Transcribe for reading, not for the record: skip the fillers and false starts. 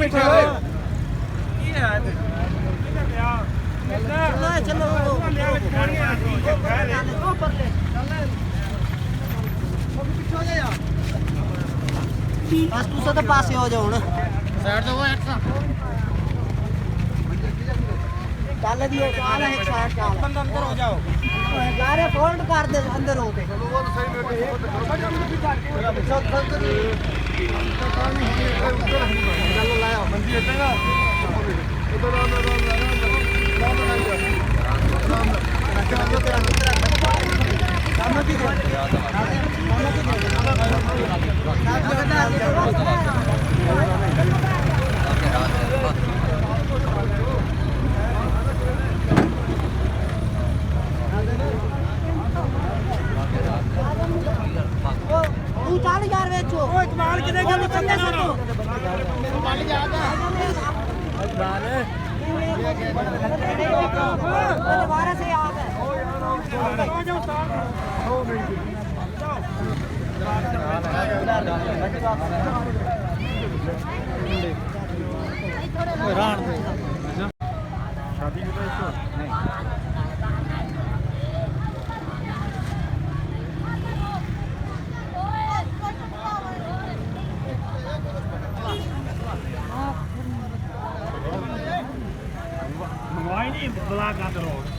बैठे हो चलो बस तू तो पास हो जाओ ना साइड तो वो एक्स्ट्रा चल दियो चाल एक साइड चाल बंद अंदर हो जाओ यार फोल्ड कर दे अंदर होते चलो वो सही में चलो लाया मंदी हटेगा उधर तू चल यार वेचो ओए कमाल किने गल चंगे सो कमाल याद है कमाल दोबारा से याद है हो जाओ तार हो नहीं रान शादी की तो नहीं Why नहीं ब्लॉक आते रहो